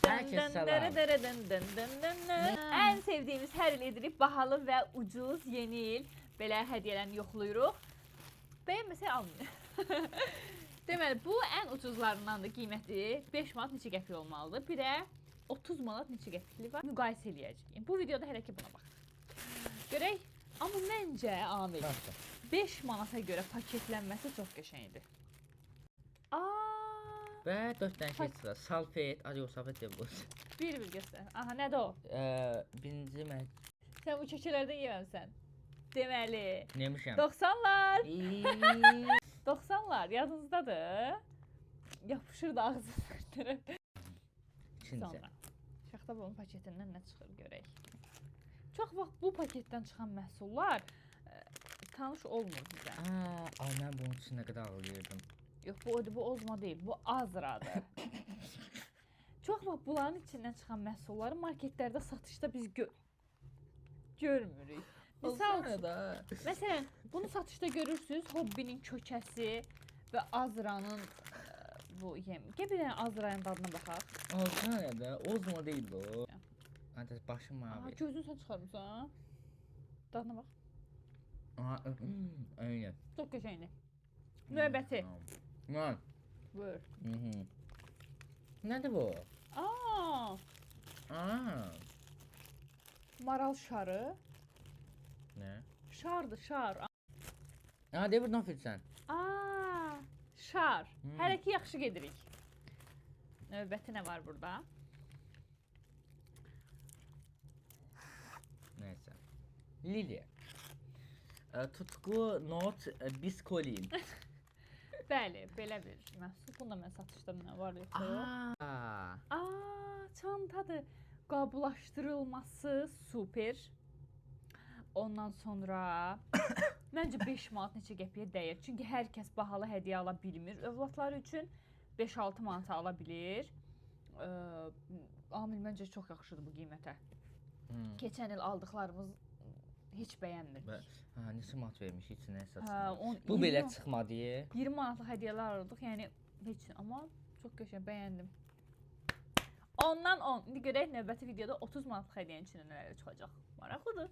Herkes selam. Ən sevdiyimiz hər il edilib bahalı və ucuz yeni il belə hədiyyələrini yoxlayırıq. Bəyənməsək almayın. Deməli, bu ən ucuzlarındandır, qiyməti 5 manat neçə qəpik olmalıdır. Bir də 30 manat neçə qəpikli var. Müqayisə eləyəcəyik. Bu videoda hələ ki buna bax. Görək, amma məncə Amil 5 manata görə paketlənməsi çox qəşəngdir. Və 4 dənə şey çıxır. Salfet, yox, salfet deyil bu. Bir göstər. Aha, nədir o? Birinci mən Sən bu kökələrdən yeməmsən. Deməli, yemişəm. 90'lar. 90'lar yadınızdadır. Yapışırdı ağzına. İkincisi. Sonra. Şaxta balon paketindən nə çıxır görək. Çox vaxt bu paketdən çıxan məhsullar tanış olmur bizə. Mən bunun üçün nə qədər ağlayırdım. Yox, bu ozma deyil, bu azradır. Çox vaxt bunların içindən çıxan məhsulları marketlərdə satışda biz görmürük. Məsələn, bunu satışda görürsünüz, Hobbinin kökəsi və azranın bu yem. Gəl bir dənə azranın dadına baxaq. Azra ozma deyil bu. Hadi başım mavi. Gözünü sən çıxarmısan. Dadına bax. Öyle. Çox qəşəngdir. Növbəti. Lan. Buyur. Nədir bu? Maral şarı. Nə? Şardır, şar. De buradan filsən. Şar. Hələ ki yaxşı gedirik. Növbəti nə var burada? Nəysə. Lili. Tutqu not biskolin. Bəli, belə bir məhsul. Bunda mən satışda nə var yoxsa? Çantadır. Qablaşdırılması super. Ondan sonra məncə 5 manat neçə qəpiyə dəyər. Çünki hər kəs bahalı hədiyyə ala bilmir. Övladları üçün 5-6 manata ala bilir. Amil məncə çox yaxşıdır bu qiymətə. Keçən il aldıqlarımız heç bəyənmirdik. Neçə manat vermiş içinə əsasında. Bu belə çıxmadı. 20 manatlıq hədiyyələr alırdıq, yəni heç, amma çox qəşəng bəyəndim. Ondan 10. İndi görək növbəti videoda 30 manatlıq hədiyyənin içində nələr çıxacaq. Maraqlıdır.